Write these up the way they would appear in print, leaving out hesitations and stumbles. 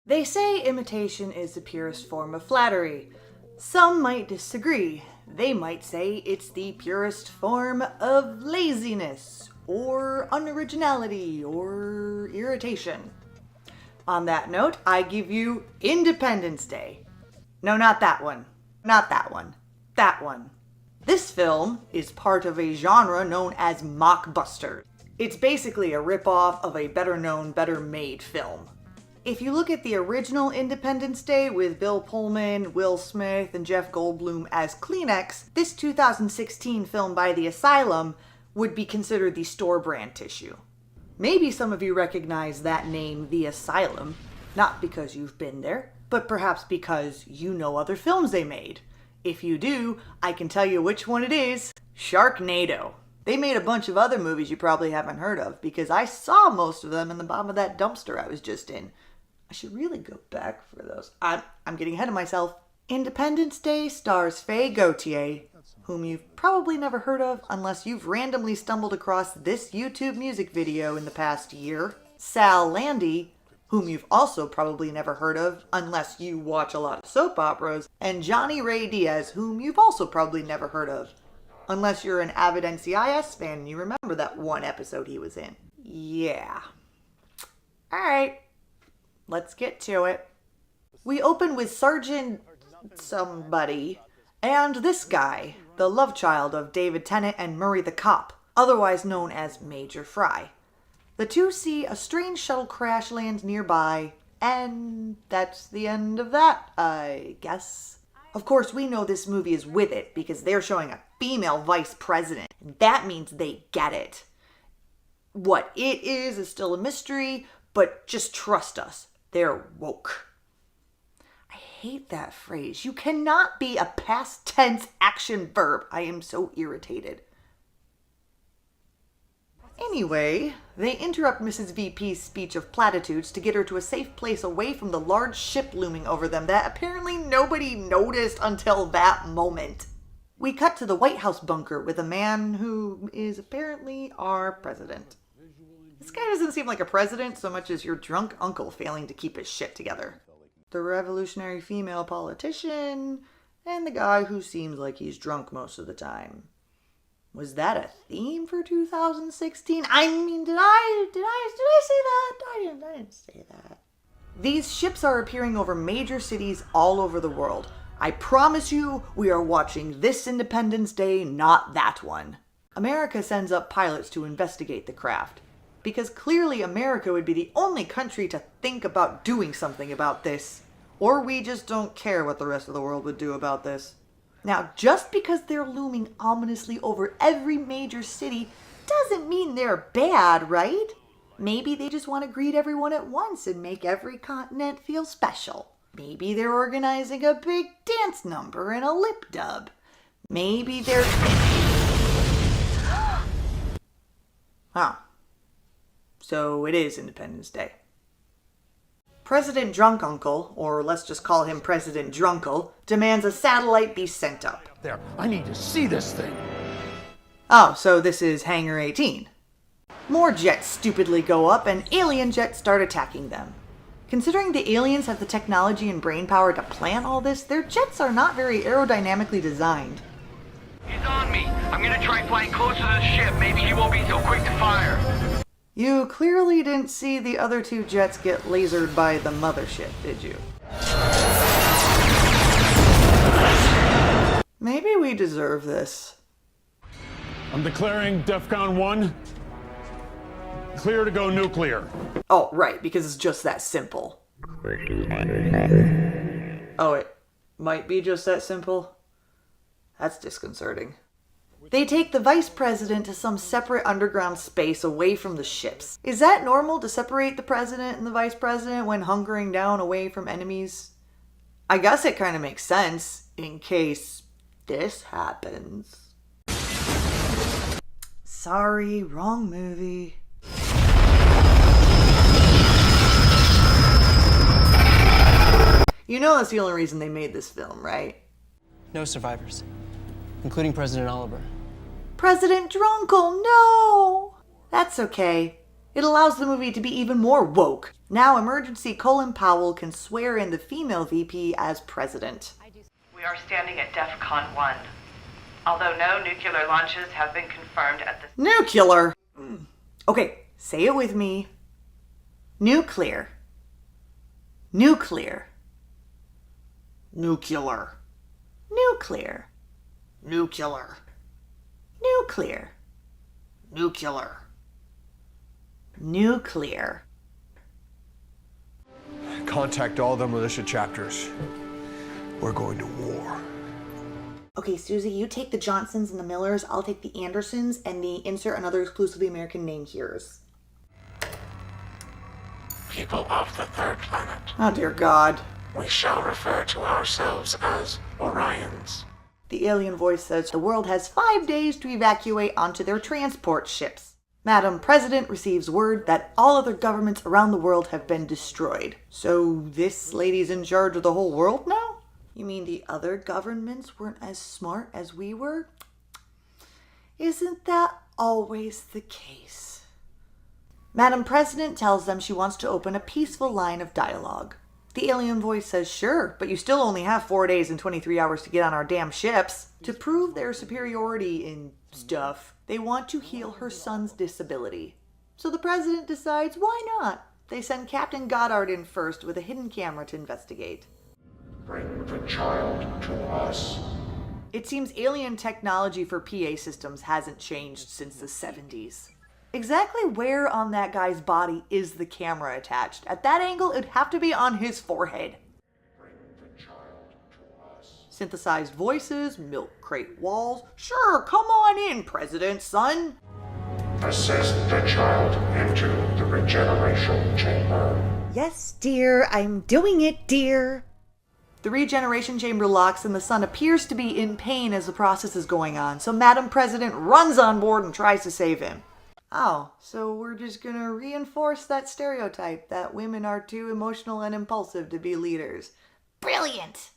They say imitation is the purest form of flattery. Some might disagree. They might say it's the purest form of laziness, or unoriginality, or irritation. On that note, I give you Independence Day. No, not that one. Not that one. That one. This film is part of a genre known as mockbusters. It's basically a ripoff of a better-known, better-made film. If you look at the original Independence Day with Bill Pullman, Will Smith, and Jeff Goldblum as Kleenex, this 2016 film by the Asylum would be considered the store brand tissue. Maybe some of you recognize that name, The Asylum, not because you've been there, but perhaps because you know other films they made. If you do, I can tell you which one it is. Sharknado. They made a bunch of other movies you probably haven't heard of, because I saw most of them in the bottom of that dumpster I was just in. I should really go back for those. I'm getting ahead of myself. Independence Day stars Gauthier, whom you've probably never heard of unless you've randomly stumbled across this YouTube music video in the past year. Landi, whom you've also probably never heard of unless you watch a lot of soap operas. And Johnny Ray Diaz, whom you've also probably never heard of unless you're an avid NCIS fan and you remember that one episode he was in. Yeah. Alright. Let's get to it. We open with Sergeant somebody and this guy, the love child of David Tennant and Murray the cop, otherwise known as Major Fry. The two see a strange shuttle crash land nearby, and that's the end of that, I guess. Of course, we know this movie is with it because they're showing a female vice president. That means they get it. What it is still a mystery, but just trust us. They're woke. I hate that phrase. You cannot be a past tense action verb. I am so irritated. Anyway, they interrupt Mrs. VP's speech of platitudes to get her to a safe place away from the large ship looming over them that apparently nobody noticed until that moment. We cut to the White House bunker with a man who is apparently our president. This guy doesn't seem like a president so much as your drunk uncle failing to keep his shit together. The revolutionary female politician, and the guy who seems like he's drunk most of the time. Was that a theme for 2016? I mean, did I say that? I didn't say that. These ships are appearing over major cities all over the world. I promise you, we are watching this Independence Day, not that one. America sends up pilots to investigate the craft, because clearly America would be the only country to think about doing something about this. Or we just don't care what the rest of the world would do about this. Now, just because they're looming ominously over every major city doesn't mean they're bad, right? Maybe they just want to greet everyone at once and make every continent feel special. Maybe they're organizing a big dance number and a lip dub. Maybe they're... Huh. So it is Independence Day. President Drunk Uncle, or let's just call him President Drunkle, demands a satellite be sent up. There, I need to see this thing. Oh, so this is Hangar 18. More jets stupidly go up and alien jets start attacking them. Considering the aliens have the technology and brainpower to plan all this, their jets are not very aerodynamically designed. He's on me. I'm gonna try flying closer to the ship. Maybe he won't be so quick to fire. You clearly didn't see the other two jets get lasered by the mothership, did you? Maybe we deserve this. I'm declaring DEFCON 1. Clear to go nuclear. Oh, right, because it's just that simple. Oh, it might be just that simple? That's disconcerting. They take the vice president to some separate underground space away from the ships. Is that normal to separate the president and the vice president when hunkering down away from enemies? I guess it kind of makes sense in case this happens. Sorry, wrong movie. You know that's the only reason they made this film, right? No survivors, including President Oliver. President Drunkle, no! That's okay. It allows the movie to be even more woke. Now Emergency Colin Powell can swear in the female VP as president. We are standing at DEFCON 1. Although no nuclear launches have been confirmed at this... Nuclear! Okay, say it with me. Nuclear. Nuclear. Nuclear. Nuclear. Nuclear. Nuclear. Nuclear. Nuclear. Contact all the militia chapters. We're going to war. Okay, Susie, you take the Johnsons and the Millers, I'll take the Andersons, and the insert another exclusively American name here's. People of the third planet, Oh dear God. we shall refer to ourselves as Orions. The alien voice says the world has 5 days to evacuate onto their transport ships. Madam President receives word that all other governments around the world have been destroyed. So this lady's in charge of the whole world now? You mean the other governments weren't as smart as we were? Isn't that always the case? Madam President tells them she wants to open a peaceful line of dialogue. The alien voice says, sure, but you still only have 4 days and 23 hours to get on our damn ships. To prove their superiority in stuff, they want to heal her son's disability. So the president decides, why not? They send Captain Goddard in first with a hidden camera to investigate. Bring the child to us. It seems alien technology for PA systems hasn't changed since the 70s. Exactly where on that guy's body is the camera attached? At that angle, it'd have to be on his forehead. Bring the child to us. Synthesized voices, milk crate walls. Sure, come on in, President's son. Assist the child into the regeneration chamber. Yes, dear, I'm doing it, dear. The regeneration chamber locks and the son appears to be in pain as the process is going on, so Madam President runs on board and tries to save him. Oh, so we're just gonna reinforce that stereotype that women are too emotional and impulsive to be leaders. Brilliant!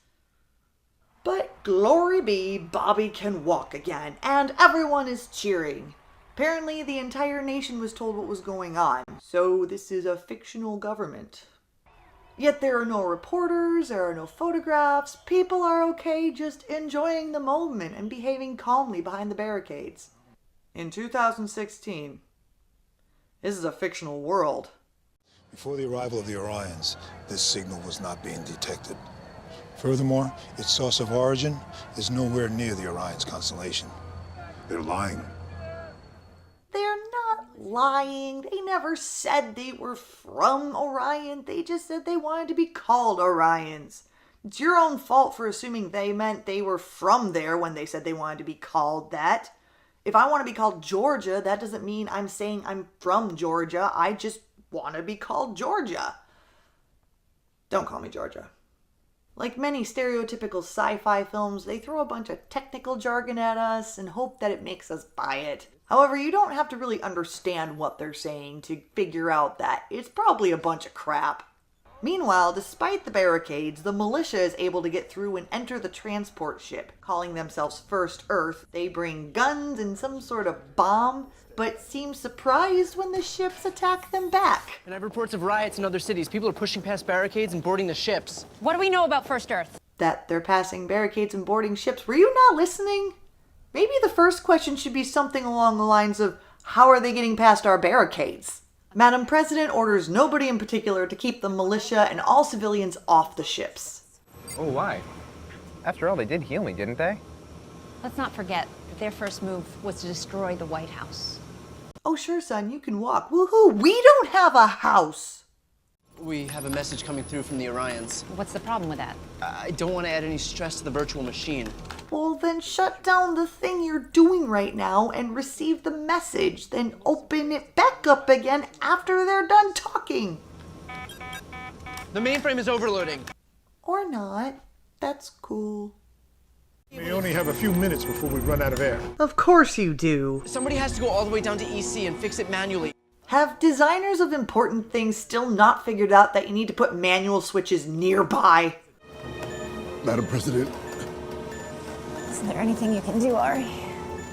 But glory be, Bobby can walk again, and everyone is cheering. Apparently the entire nation was told what was going on, so this is a fictional government. Yet there are no reporters, there are no photographs, people are okay just enjoying the moment and behaving calmly behind the barricades. In 2016, this is a fictional world. Before the arrival of the Orions, this signal was not being detected. Furthermore, its source of origin is nowhere near the Orion's constellation. They're lying. They're not lying. They never said they were from Orion. They just said they wanted to be called Orions. It's your own fault for assuming they meant they were from there when they said they wanted to be called that. If I want to be called Georgia, that doesn't mean I'm saying I'm from Georgia. I just want to be called Georgia. Don't call me Georgia. Like many stereotypical sci-fi films, they throw a bunch of technical jargon at us and hope that it makes us buy it. However, you don't have to really understand what they're saying to figure out that it's probably a bunch of crap. Meanwhile, despite the barricades, the militia is able to get through and enter the transport ship. Calling themselves First Earth, they bring guns and some sort of bomb, but seem surprised when the ships attack them back. And I have reports of riots in other cities. People are pushing past barricades and boarding the ships. What do we know about First Earth? That they're passing barricades and boarding ships. Were you not listening? Maybe the first question should be something along the lines of, how are they getting past our barricades? Madam President orders nobody in particular to keep the militia and all civilians off the ships. Oh, why? After all, they did heal me, didn't they? Let's not forget that their first move was to destroy the White House. Oh, sure, son, you can walk. Woohoo, we don't have a house. We have a message coming through from the Orions. What's the problem with that? I don't want to add any stress to the virtual machine. Well, then shut down the thing you're doing right now and receive the message. Then open it back up again after they're done talking. The mainframe is overloading. Or not. That's cool. We only have a few minutes before we run out of air. Of course you do. Somebody has to go all the way down to EC and fix it manually. Have designers of important things still not figured out that you need to put manual switches nearby? Madam President, Is there anything you can do, Ari?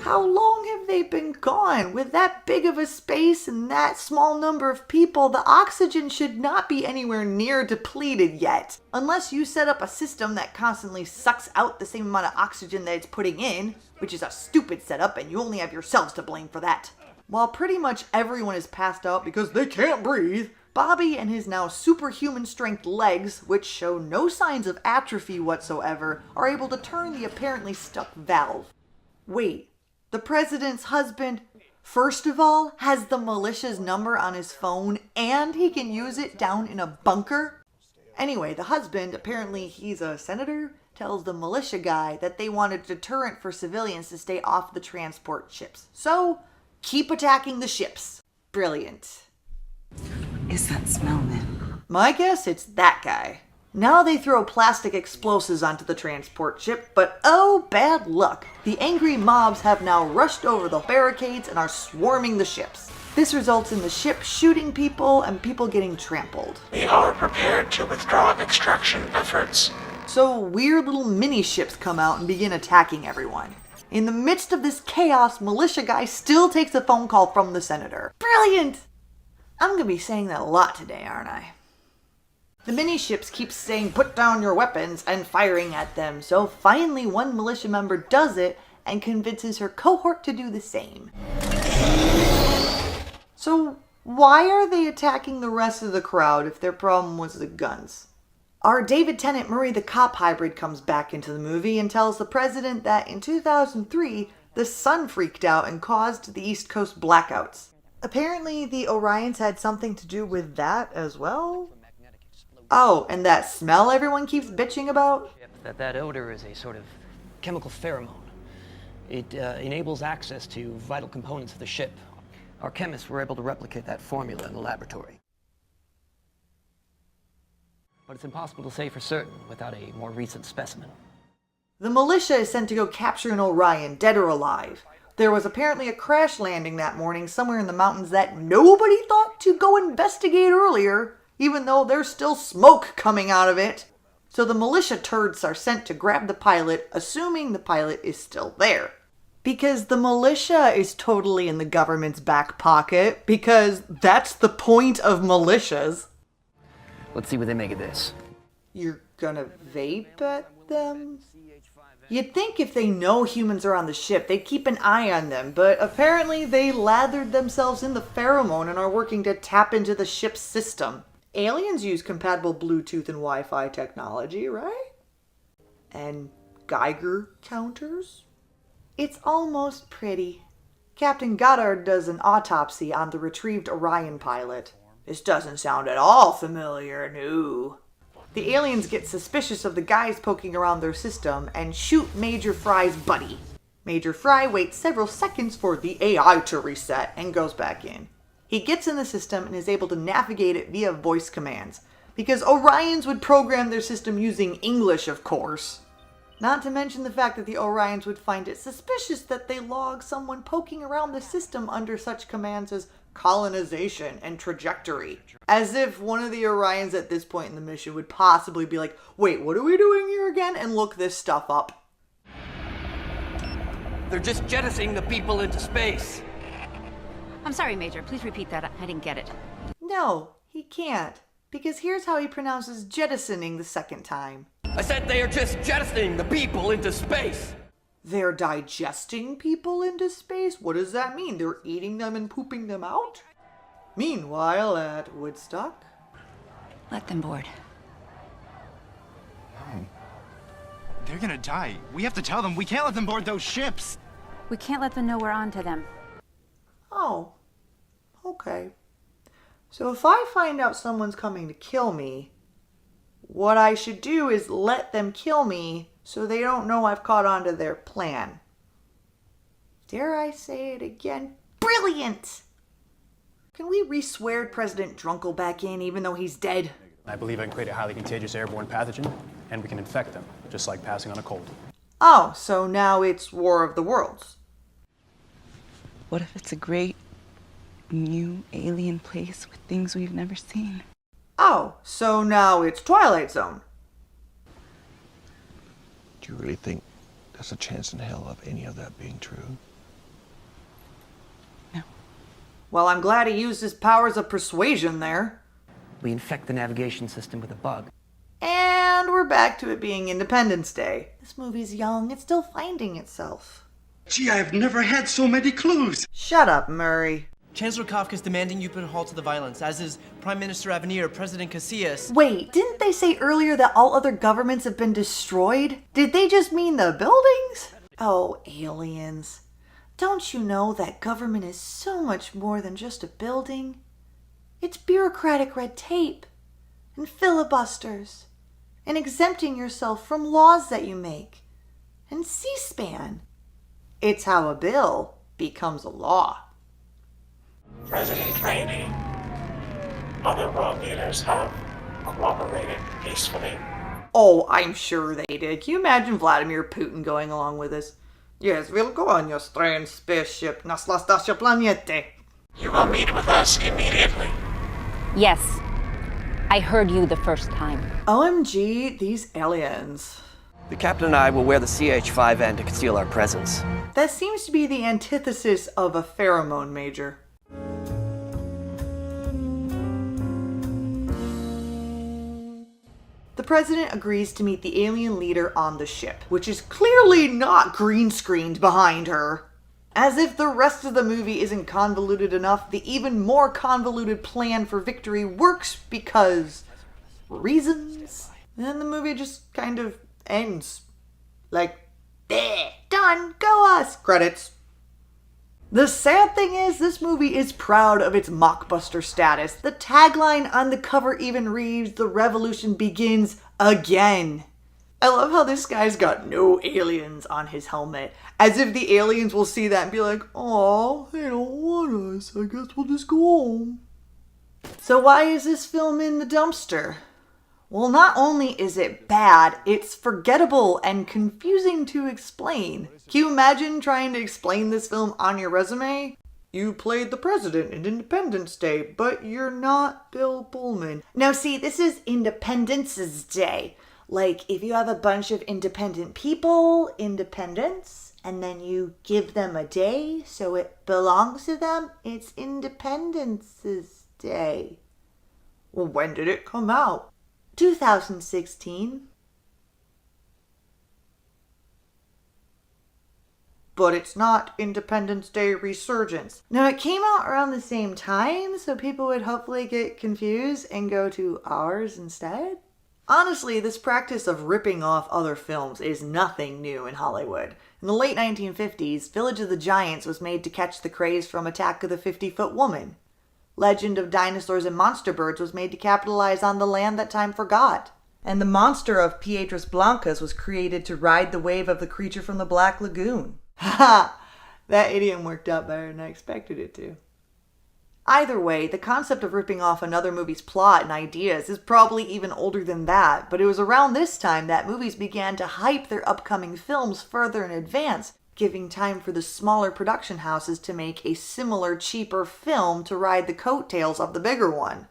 How long have have they been gone? With that big of a space and that small number of people, the oxygen should not be anywhere near depleted yet. Unless you set up a system that constantly sucks out the same amount of oxygen that it's putting in, which is a stupid setup and you only have yourselves to blame for that. While pretty much everyone is passed out because they can't breathe, Bobby and his now superhuman strength legs, which show no signs of atrophy whatsoever, are able to turn the apparently stuck valve. Wait, the president's husband, first of all, has the militia's number on his phone and he can use it down in a bunker? Anyway, the husband, apparently he's a senator, tells the militia guy that they want a deterrent for civilians to stay off the transport ships. So, keep attacking the ships. Brilliant. Is that smell, then? My guess it's that guy. Now they throw plastic explosives onto the transport ship, but oh, bad luck. The angry mobs have now rushed over the barricades and are swarming the ships. This results in the ship shooting people and people getting trampled. We are prepared to withdraw extraction efforts. So weird little mini ships come out and begin attacking everyone. In the midst of this chaos, militia guy still takes a phone call from the senator. Brilliant! I'm gonna be saying that a lot today, aren't I? The mini-ships keep saying, "Put down your weapons," and firing at them, so finally one militia member does it and convinces her cohort to do the same. So why are they attacking the rest of the crowd if their problem was the guns? Our David Tennant Murray the Cop hybrid comes back into the movie and tells the president that in 2003, the sun freaked out and caused the East Coast blackouts. Apparently, the Orions had something to do with that as well? Oh, and that smell everyone keeps bitching about? That odor is a sort of chemical pheromone. It enables access to vital components of the ship. Our chemists were able to replicate that formula in the laboratory. But it's impossible to say for certain without a more recent specimen. The militia is sent to go capture an Orion, dead or alive. There was apparently a crash landing that morning somewhere in the mountains that nobody thought to go investigate earlier, even though there's still smoke coming out of it. So the militia turds are sent to grab the pilot, assuming the pilot is still there. Because the militia is totally in the government's back pocket, because that's the point of militias. Let's see what they make of this. You're gonna vape at them? You'd think if they know humans are on the ship, they'd keep an eye on them, but apparently they lathered themselves in the pheromone and are working to tap into the ship's system. Aliens use compatible Bluetooth and Wi-Fi technology, right? And Geiger counters? It's almost pretty. Captain Goddard does an autopsy on the retrieved Orion pilot. This doesn't sound at all familiar, no. The aliens get suspicious of the guys poking around their system and shoot Major Fry's buddy. Major Fry waits several seconds for the AI to reset and goes back in. He gets in the system and is able to navigate it via voice commands, because Orions would program their system using English, of course. Not to mention the fact that the Orions would find it suspicious that they log someone poking around the system under such commands as colonization and trajectory. As if one of the Orions at this point in the mission would possibly be like, wait, what are we doing here again? And look this stuff up. They're just jettisoning the people into space. I'm sorry, Major. Please repeat that. I didn't get it. No, he can't. Because here's how he pronounces jettisoning the second time. I said they are just jettisoning the people into space. They're digesting people into space? What does that mean? They're eating them and pooping them out? Meanwhile, at Woodstock. Let them board. No. They're gonna die. We have to tell them. We can't let them board those ships. We can't let them know we're on to them. Oh, okay. So if I find out someone's coming to kill me, what I should do is let them kill me so they don't know I've caught on to their plan. Dare I say it again? Brilliant! Can we re-swear President Drunkle back in even though he's dead? I believe I can create a highly contagious airborne pathogen, and we can infect them, just like passing on a cold. Oh, so now it's War of the Worlds. What if it's a great, new alien place with things we've never seen? Oh, so now it's Twilight Zone. Do you really think there's a chance in hell of any of that being true? Well, I'm glad he used his powers of persuasion there. We infect the navigation system with a bug. And we're back to it being Independence Day. This movie's young, it's still finding itself. Gee, I've never had so many clues. Shut up, Murray. Chancellor Kafka's demanding you put a halt to the violence, as is Prime Minister Avenir, President Casillas. Wait, didn't they say earlier that all other governments have been destroyed? Did they just mean the buildings? Oh, aliens. Don't you know that government is so much more than just a building? It's bureaucratic red tape, and filibusters, and exempting yourself from laws that you make, and C-SPAN. It's how a bill becomes a law. President Landi, other world leaders have cooperated peacefully. Oh, I'm sure they did. Can you imagine Vladimir Putin going along with us? Yes, we'll go on your strange spaceship. Naslastashya planete. You will meet with us immediately. Yes. I heard you the first time. OMG, these aliens. The captain and I will wear the CH-5N to conceal our presence. That seems to be the antithesis of a pheromone major. The president agrees to meet the alien leader on the ship, which is clearly not green screened behind her. As if the rest of the movie isn't convoluted enough, the even more convoluted plan for victory works because reasons. And then the movie just kind of ends. Like, there, done, go us, credits. The sad thing is, this movie is proud of its mockbuster status. The tagline on the cover even reads, "The revolution begins again." I love how this guy's got no aliens on his helmet. As if the aliens will see that and be like, "Aw, they don't want us. I guess we'll just go home." So why is this film in the dumpster? Well, not only is it bad, it's forgettable and confusing to explain. Can you imagine trying to explain this film on your resume? You played the president in Independence Day, but you're not Bill Pullman. Now see, this is Independence's Day. Like, if you have a bunch of independent people, independence, and then you give them a day so it belongs to them, it's Independence's Day. Well, when did it come out? 2016. But it's not Independence Day Resurgence. Now, it came out around the same time, so people would hopefully get confused and go to ours instead. Honestly, this practice of ripping off other films is nothing new in Hollywood. In the late 1950s, Village of the Giants was made to catch the craze from Attack of the 50-Foot Woman. Legend of Dinosaurs and Monster Birds was made to capitalize on The Land That Time Forgot. And the monster of Piedras Blancas was created to ride the wave of the creature from the Black Lagoon. Ha! That idiom worked out better than I expected it to. Either way, the concept of ripping off another movie's plot and ideas is probably even older than that, but it was around this time that movies began to hype their upcoming films further in advance, giving time for the smaller production houses to make a similar, cheaper film to ride the coattails of the bigger one.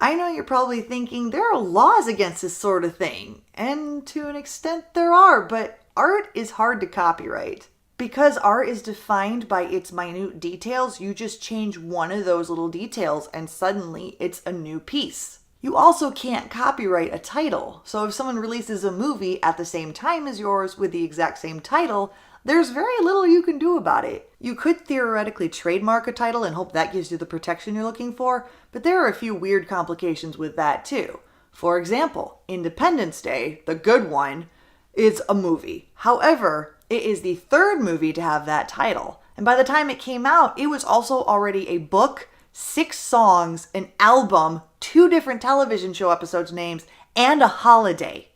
I know you're probably thinking there are laws against this sort of thing, and to an extent there are, but art is hard to copyright. Because art is defined by its minute details, you just change one of those little details and suddenly it's a new piece. You also can't copyright a title, so if someone releases a movie at the same time as yours with the exact same title, there's very little you can do about it. You could theoretically trademark a title and hope that gives you the protection you're looking for, but there are a few weird complications with that too. For example, Independence Day, the good one, is a movie. However, it is the third movie to have that title. And by the time it came out, it was also already a book, 6 songs, an album, 2 different television show episodes names, and a holiday.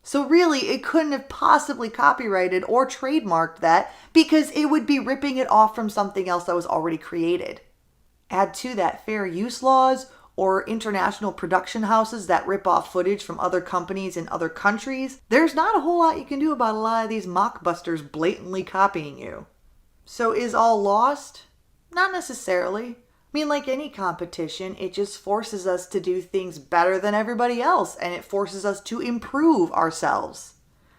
So really, it couldn't have possibly copyrighted or trademarked that because it would be ripping it off from something else that was already created. Add to that fair use laws or international production houses that rip off footage from other companies in other countries, there's not a whole lot you can do about a lot of these mockbusters blatantly copying you. So is all lost? Not necessarily. I mean, like any competition, it just forces us to do things better than everybody else, and it forces us to improve ourselves.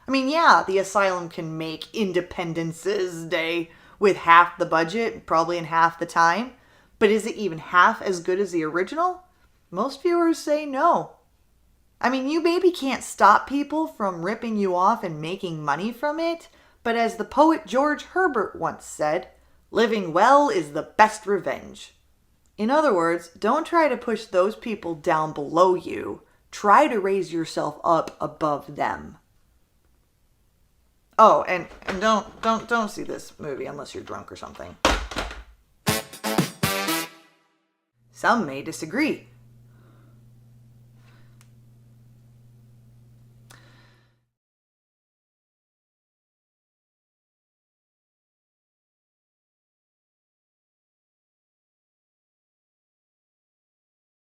I mean, yeah, the Asylum can make Independence's Day with half the budget, probably in half the time, But is it even half as good as the original? Most viewers say no. I mean, you maybe can't stop people from ripping you off and making money from it, but as the poet George Herbert once said, living well is the best revenge. In other words, don't try to push those people down below you. Try to raise yourself up above them. Oh, and don't see this movie unless you're drunk or something. Some may disagree.